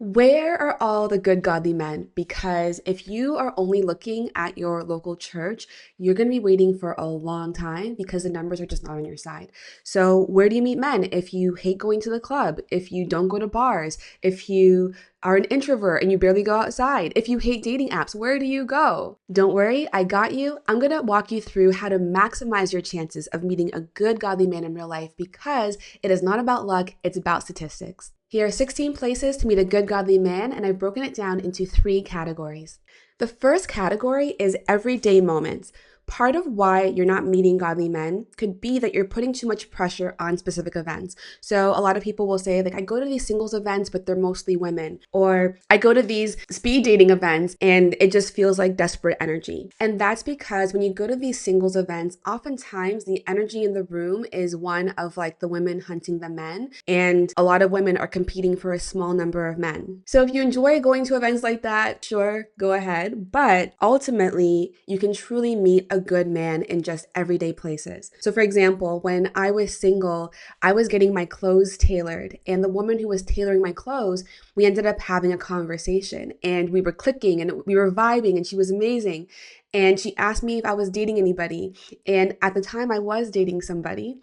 Where are all the good godly men? Because if you are only looking at your local church, you're going to be waiting for a long time because the numbers are just not on your side. So, where do you meet men if you hate going to the club, if you don't go to bars, if you are an introvert and you barely go outside, if you hate dating apps, where do you go? Don't worry, I got you. I'm going to walk you through how to maximize your chances of meeting a good godly man in real life because it is not about luck, it's about statistics. Here are 16 places to meet a good godly man, and I've broken it down into 3 categories. The first category is everyday moments. Part of why you're not meeting godly men could be that you're putting too much pressure on specific events. So a lot of people will say, like, I go to these singles events, but they're mostly women. Or I go to these speed dating events and it just feels like desperate energy. And that's because when you go to these singles events, oftentimes the energy in the room is one of like the women hunting the men. And a lot of women are competing for a small number of men. So if you enjoy going to events like that, sure, go ahead. But ultimately, you can truly meet a good man in just everyday places. So for example, when I was single, I was getting my clothes tailored, and the woman who was tailoring my clothes, we ended up having a conversation and we were clicking and we were vibing and she was amazing. And she asked me if I was dating anybody. And at the time I was dating somebody,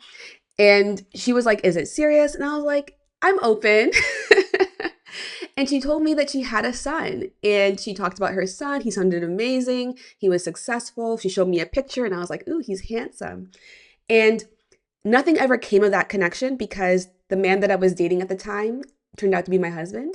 and she was like, "Is it serious?" And I was like, "I'm open." And she told me that she had a son, and she talked about her son. He sounded amazing. He was successful. She showed me a picture and I was like, "Ooh, he's handsome." And nothing ever came of that connection because the man that I was dating at the time turned out to be my husband.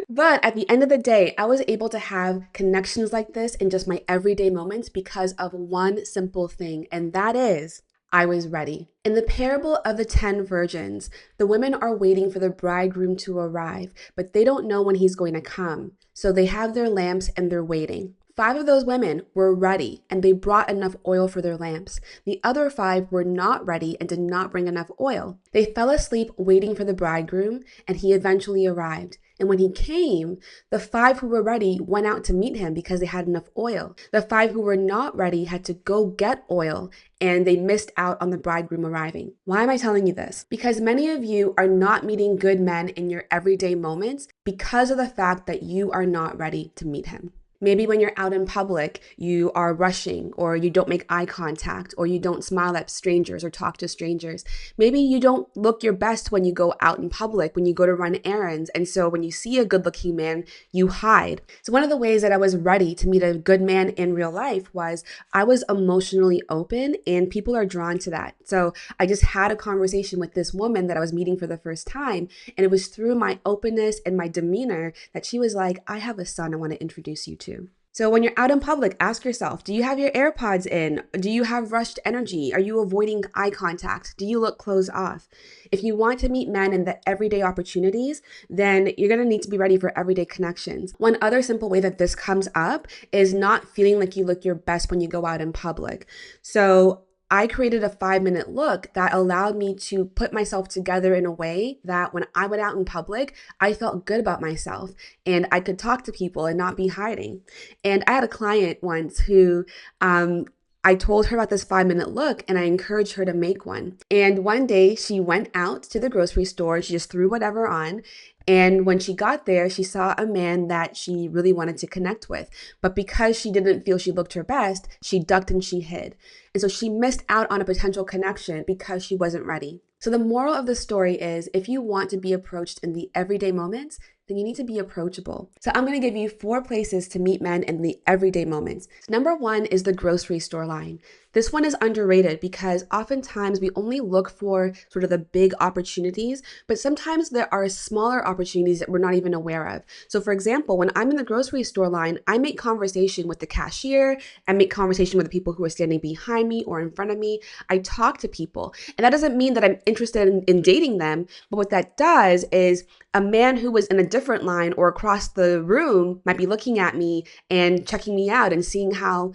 But at the end of the day, I was able to have connections like this in just my everyday moments because of one simple thing, and that is I was ready. In the parable of the 10 virgins, the women are waiting for the bridegroom to arrive, but they don't know when he's going to come. So they have their lamps and they're waiting. 5 of those women were ready and they brought enough oil for their lamps. The other 5 were not ready and did not bring enough oil. They fell asleep waiting for the bridegroom, and he eventually arrived. And when he came, the 5 who were ready went out to meet him because they had enough oil. The 5 who were not ready had to go get oil, and they missed out on the bridegroom arriving. Why am I telling you this? Because many of you are not meeting good men in your everyday moments because of the fact that you are not ready to meet him. Maybe when you're out in public, you are rushing, or you don't make eye contact, or you don't smile at strangers or talk to strangers. Maybe you don't look your best when you go out in public, when you go to run errands. And so when you see a good looking man, you hide. So one of the ways that I was ready to meet a good man in real life was I was emotionally open, and people are drawn to that. So I just had a conversation with this woman that I was meeting for the first time. And it was through my openness and my demeanor that she was like, "I have a son I want to introduce you to." So when you're out in public, ask yourself, do you have your AirPods in? Do you have rushed energy? Are you avoiding eye contact? Do you look closed off? If you want to meet men in the everyday opportunities, then you're going to need to be ready for everyday connections. One other simple way that this comes up is not feeling like you look your best when you go out in public. So I created a 5-minute look that allowed me to put myself together in a way that when I went out in public, I felt good about myself and I could talk to people and not be hiding. And I had a client once who I told her about this 5-minute look and I encouraged her to make one. And one day she went out to the grocery store, she just threw whatever on. And when she got there, she saw a man that she really wanted to connect with. But because she didn't feel she looked her best, she ducked and she hid. And so she missed out on a potential connection because she wasn't ready. So the moral of the story is if you want to be approached in the everyday moments, then you need to be approachable. So I'm going to give you 4 places to meet men in the everyday moments. Number 1 is the grocery store line. This one is underrated because oftentimes we only look for sort of the big opportunities, but sometimes there are smaller opportunities that we're not even aware of. So for example, when I'm in the grocery store line, I make conversation with the cashier, I make conversation with the people who are standing behind me or in front of me. I talk to people. And that doesn't mean that I'm interested in dating them, but what that does is a man who was in a different line or across the room might be looking at me and checking me out and seeing how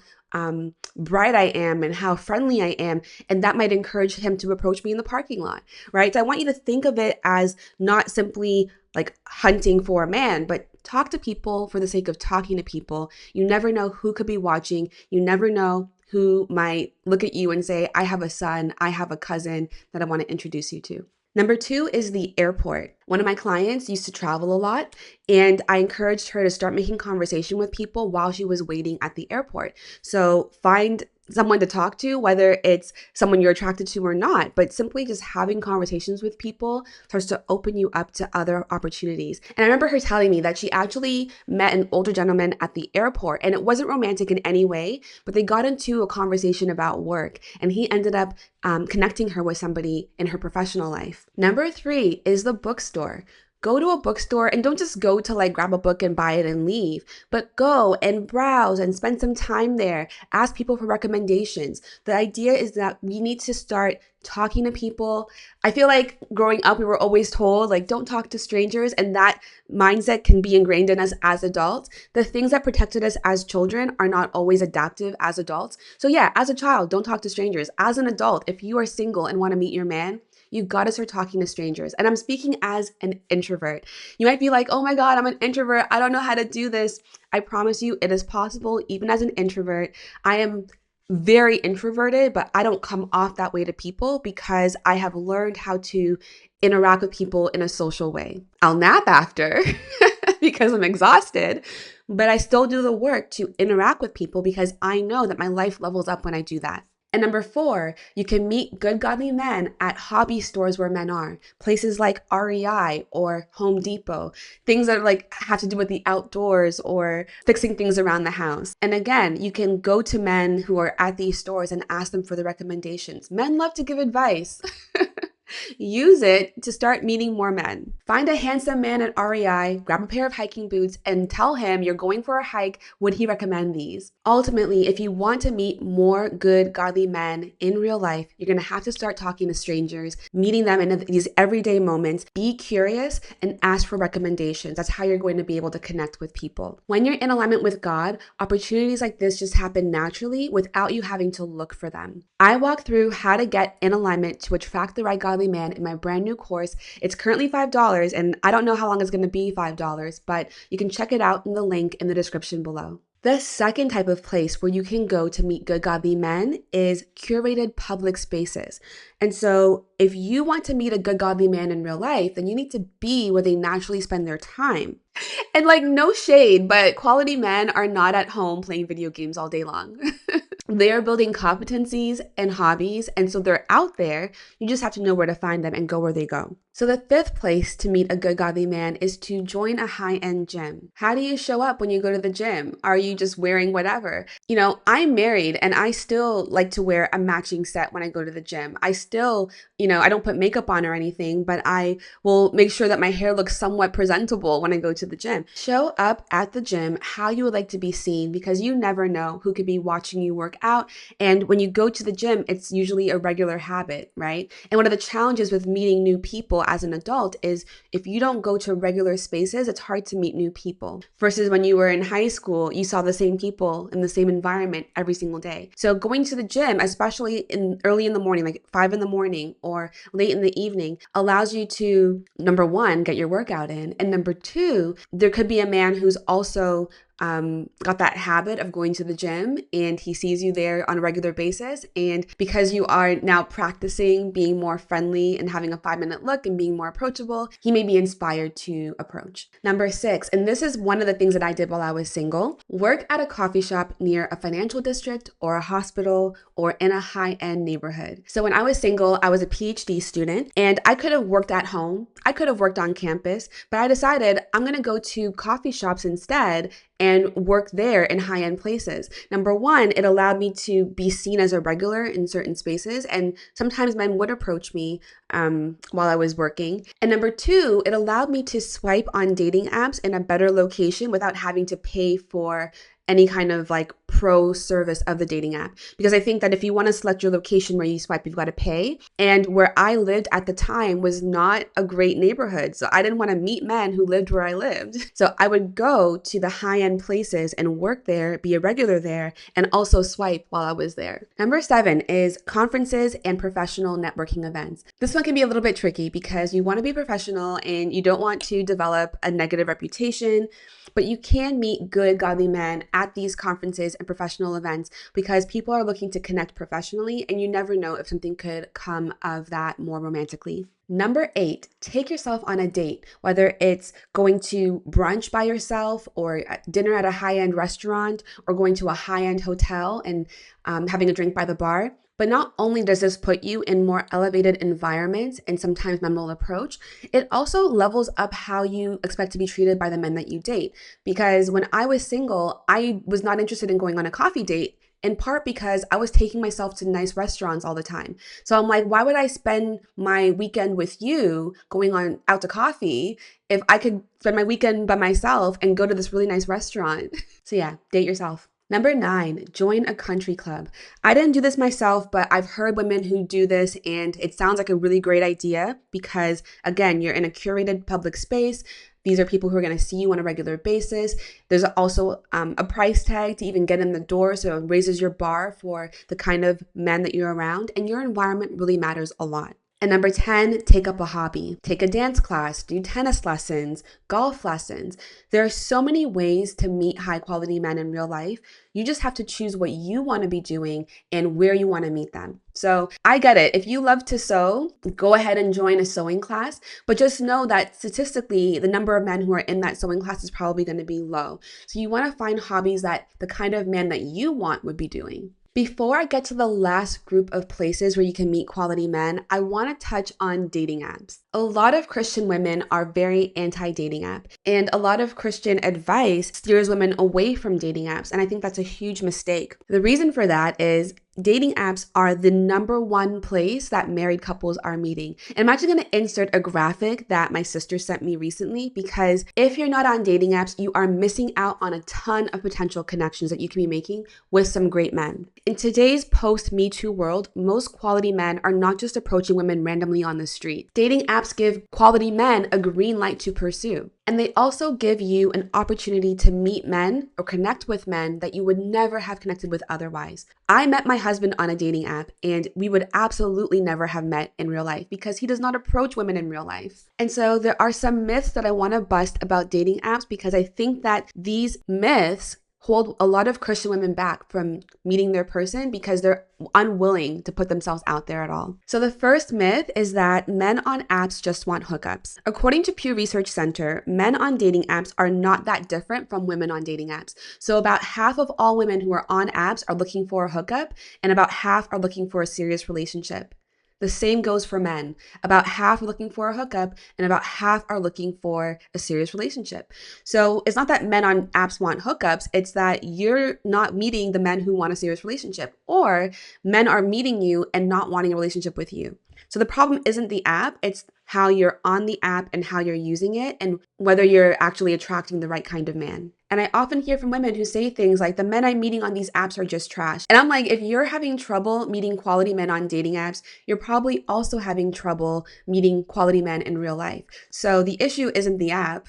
bright I am and how friendly I am. And that might encourage him to approach me in the parking lot, right? So I want you to think of it as not simply like hunting for a man, but talk to people for the sake of talking to people. You never know who could be watching. You never know who might look at you and say, I have a son, I have a cousin that I want to introduce you to. Number two is the airport. One of my clients used to travel a lot, and I encouraged her to start making conversation with people while she was waiting at the airport. So find someone to talk to, whether it's someone you're attracted to or not, but simply just having conversations with people starts to open you up to other opportunities. And I remember her telling me that she actually met an older gentleman at the airport, and it wasn't romantic in any way, but they got into a conversation about work, and he ended up connecting her with somebody in her professional life. Number three is the bookstore. Go to a bookstore and don't just go to like grab a book and buy it and leave, but go and browse and spend some time there. Ask people for recommendations. The idea is that we need to start talking to people. I feel like growing up, we were always told, like, don't talk to strangers, and that mindset can be ingrained in us as adults. The things that protected us as children are not always adaptive as adults. So yeah, as a child, don't talk to strangers. As an adult, if you are single and want to meet your man, you gotta start talking to strangers. And I'm speaking as an introvert. You might be like, oh my God, I'm an introvert. I don't know how to do this. I promise you, it is possible, even as an introvert. I am very introverted, but I don't come off that way to people because I have learned how to interact with people in a social way. I'll nap after because I'm exhausted, but I still do the work to interact with people because I know that my life levels up when I do that. And number four, you can meet good godly men at hobby stores where men are. Places like REI or Home Depot. Things that like have to do with the outdoors or fixing things around the house. And again, you can go to men who are at these stores and ask them for the recommendations. Men love to give advice. Use it to start meeting more men. Find a handsome man at REI, grab a pair of hiking boots, and tell him you're going for a hike. Would he recommend these? Ultimately, if you want to meet more good, godly men in real life, you're going to have to start talking to strangers, meeting them in these everyday moments. Be curious and ask for recommendations. That's how you're going to be able to connect with people. When you're in alignment with God, opportunities like this just happen naturally without you having to look for them. I walk through how to get in alignment to attract the right godly man in my brand new course. It's currently $5, and I don't know how long it's going to be $5, but you can check it out in the link in the description below. The second type of place where you can go to meet good godly men is curated public spaces. And so if you want to meet a good godly man in real life, then you need to be where they naturally spend their time. And like, no shade, but quality men are not at home playing video games all day long. They are building competencies and hobbies, and so they're out there. You just have to know where to find them and go where they go. So the fifth place to meet a good godly man is to join a high-end gym. How do you show up when you go to the gym? Are you just wearing whatever? You know, I'm married and I still like to wear a matching set when I go to the gym. I still, I don't put makeup on or anything, but I will make sure that my hair looks somewhat presentable when I go to the gym. Show up at the gym how you would like to be seen because you never know who could be watching you work out. And when you go to the gym, it's usually a regular habit, right? And one of the challenges with meeting new people as an adult is if you don't go to regular spaces, it's hard to meet new people. Versus when you were in high school, you saw the same people in the same environment every single day. So going to the gym, especially early in the morning, like 5 in the morning or late in the evening, allows you to, number one, get your workout in. And number two, there could be a man who's also got that habit of going to the gym and he sees you there on a regular basis. And because you are now practicing being more friendly and having a 5-minute look and being more approachable, he may be inspired to approach. Number 6, and this is one of the things that I did while I was single, work at a coffee shop near a financial district or a hospital or in a high-end neighborhood. So when I was single, I was a PhD student and I could have worked at home. I could have worked on campus, but I decided I'm going to go to coffee shops instead and work there in high-end places. Number one, it allowed me to be seen as a regular in certain spaces, and sometimes men would approach me while I was working. And number two, it allowed me to swipe on dating apps in a better location without having to pay for any kind of like pro service of the dating app. Because I think that if you want to select your location where you swipe, you've got to pay. And where I lived at the time was not a great neighborhood. So I didn't want to meet men who lived where I lived. So I would go to the high-end places and work there, be a regular there, and also swipe while I was there. Number 7 is conferences and professional networking events. This one can be a little bit tricky because you want to be professional and you don't want to develop a negative reputation, but you can meet good, godly men at these conferences and professional events because people are looking to connect professionally, and you never know if something could come of that more romantically. Number 8, take yourself on a date, whether it's going to brunch by yourself or dinner at a high-end restaurant or going to a high-end hotel and having a drink by the bar. But not only does this put you in more elevated environments and sometimes memorable approach, it also levels up how you expect to be treated by the men that you date. Because when I was single, I was not interested in going on a coffee date, in part because I was taking myself to nice restaurants all the time. So I'm like, why would I spend my weekend with you going on out to coffee if I could spend my weekend by myself and go to this really nice restaurant? So yeah, date yourself. Number 9, join a country club. I didn't do this myself, but I've heard women who do this, and it sounds like a really great idea because, again, you're in a curated public space. These are people who are going to see you on a regular basis. There's also a price tag to even get in the door, so it raises your bar for the kind of men that you're around, and your environment really matters a lot. And number 10, take up a hobby. Take a dance class, do tennis lessons, golf lessons. There are so many ways to meet high quality men in real life. You just have to choose what you want to be doing and where you want to meet them. So I get it. If you love to sew, go ahead and join a sewing class, but just know that statistically, the number of men who are in that sewing class is probably going to be low. So you want to find hobbies that the kind of man that you want would be doing. Before I get to the last group of places where you can meet quality men, I want to touch on dating apps. A lot of Christian women are very anti-dating app, and a lot of Christian advice steers women away from dating apps, and I think that's a huge mistake. The reason for that is dating apps are the number one place that married couples are meeting. And I'm actually going to insert a graphic that my sister sent me recently, because if you're not on dating apps, you are missing out on a ton of potential connections that you can be making with some great men. In today's post-Me Too world, most quality men are not just approaching women randomly on the street. Dating apps give quality men a green light to pursue. And they also give you an opportunity to meet men or connect with men that you would never have connected with otherwise. I met my husband on a dating app, and we would absolutely never have met in real life because he does not approach women in real life. And so there are some myths that I want to bust about dating apps, because I think that these myths hold a lot of Christian women back from meeting their person because they're unwilling to put themselves out there at all. So the first myth is that men on apps just want hookups. According to Pew Research Center, men on dating apps are not that different from women on dating apps. So about half of all women who are on apps are looking for a hookup, and about half are looking for a serious relationship. The same goes for men. About half are looking for a hookup, and about half are looking for a serious relationship. So it's not that men on apps want hookups, it's that you're not meeting the men who want a serious relationship, or men are meeting you and not wanting a relationship with you. So the problem isn't the app, it's how you're on the app and how you're using it, and whether you're actually attracting the right kind of man. And I often hear from women who say things like, the men I'm meeting on these apps are just trash. And I'm like, if you're having trouble meeting quality men on dating apps, you're probably also having trouble meeting quality men in real life. So the issue isn't the app.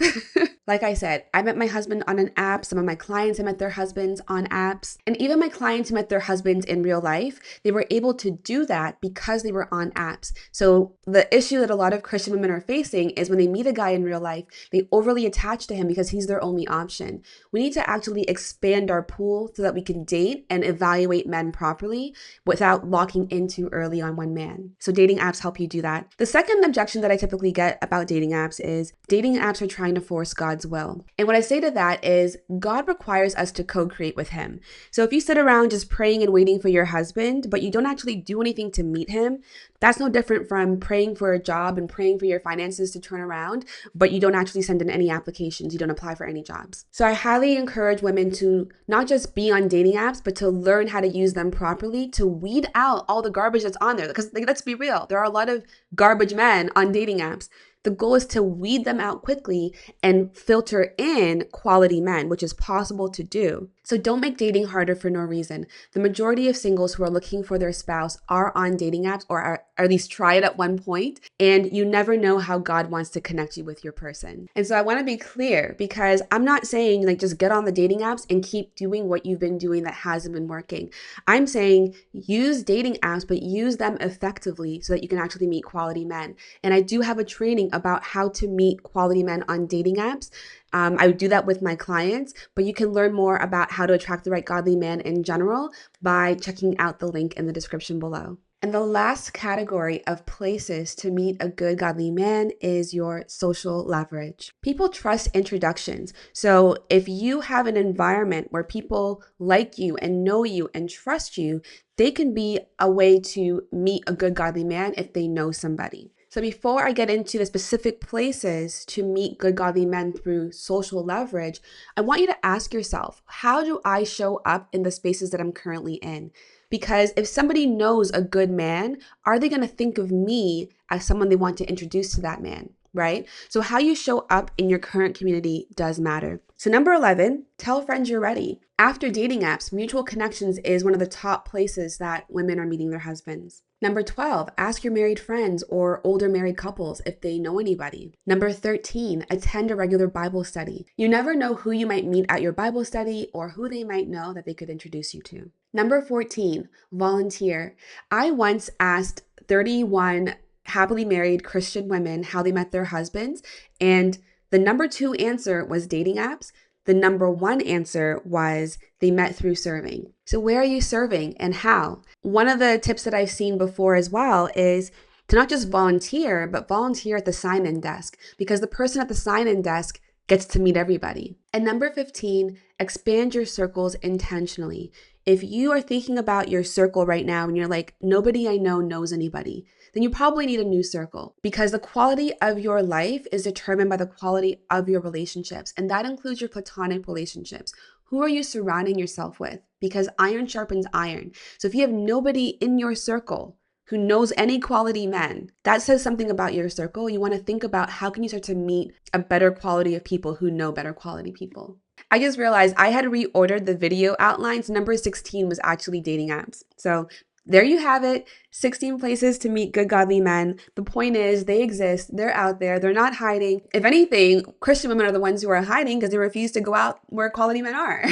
Like I said, I met my husband on an app. Some of my clients have met their husbands on apps. And even my clients who met their husbands in real life, they were able to do that because they were on apps. So the issue that a lot of Christian women are facing is when they meet a guy in real life, they overly attach to him because he's their only option. We need to actually expand our pool so that we can date and evaluate men properly without locking into early on one man. So dating apps help you do that. The second objection that I typically get about dating apps is dating apps are trying to force God's will. And what I say to that is God requires us to co-create with him. So if you sit around just praying and waiting for your husband, but you don't actually do anything to meet him, that's no different from praying for a job and praying for your finances to turn around, but you don't actually send in any applications, you don't apply for any jobs. So I highly encourage women to not just be on dating apps, but to learn how to use them properly to weed out all the garbage that's on there. Because let's be real, there are a lot of garbage men on dating apps. The goal is to weed them out quickly and filter in quality men, which is possible to do. So don't make dating harder for no reason. The majority of singles who are looking for their spouse are on dating apps, or are at least try it at one point, and you never know how God wants to connect you with your person. And so I want to be clear, because I'm not saying like just get on the dating apps and keep doing what you've been doing that hasn't been working. I'm saying use dating apps, but use them effectively so that you can actually meet quality men. And I do have a training about how to meet quality men on dating apps. I would do that with my clients, but you can learn more about how to attract the right godly man in general by checking out the link in the description below. And the last category of places to meet a good godly man is your social leverage. People trust introductions. So if you have an environment where people like you and know you and trust you, they can be a way to meet a good godly man if they know somebody. So before I get into the specific places to meet good godly men through social leverage, I want you to ask yourself, how do I show up in the spaces that I'm currently in? Because if somebody knows a good man, are they going to think of me as someone they want to introduce to that man? Right? So how you show up in your current community does matter. So number 11, tell friends you're ready. After dating apps, mutual connections is one of the top places that women are meeting their husbands. Number 12, ask your married friends or older married couples if they know anybody. Number 13, attend a regular Bible study. You never know who you might meet at your Bible study or who they might know that they could introduce you to. Number 14, volunteer. I once asked 31 happily married Christian women how they met their husbands, and the number 2 answer was dating apps. The number 1 answer was they met through serving. So where are you serving and how? One of the tips that I've seen before as well is to not just volunteer, but volunteer at the sign-in desk, because the person at the sign-in desk gets to meet everybody. And number 15, expand your circles intentionally. If you are thinking about your circle right now and you're like, nobody I know knows anybody, then you probably need a new circle, because the quality of your life is determined by the quality of your relationships. And that includes your platonic relationships. Who are you surrounding yourself with? Because iron sharpens iron. So if you have nobody in your circle who knows any quality men, that says something about your circle. You want to think about how can you start to meet a better quality of people who know better quality people. I just realized I had reordered the video outlines. Number 16 was actually dating apps. So there you have it, 16 places to meet good godly men. The point is they exist, they're out there, they're not hiding. If anything, Christian women are the ones who are hiding because they refuse to go out where quality men are.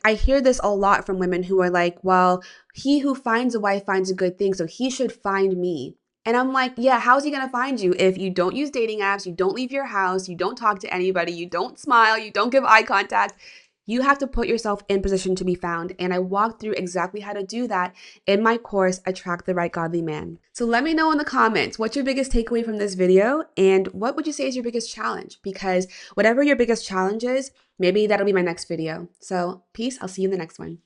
I hear this a lot from women who are like, well, he who finds a wife finds a good thing, so he should find me. And I'm like, yeah, how's he gonna find you if you don't use dating apps, you don't leave your house, you don't talk to anybody, you don't smile, you don't give eye contact? You have to put yourself in position to be found. And I walked through exactly how to do that in my course, Attract the Right Godly Man. So let me know in the comments, what's your biggest takeaway from this video? And what would you say is your biggest challenge? Because whatever your biggest challenge is, maybe that'll be my next video. So peace, I'll see you in the next one.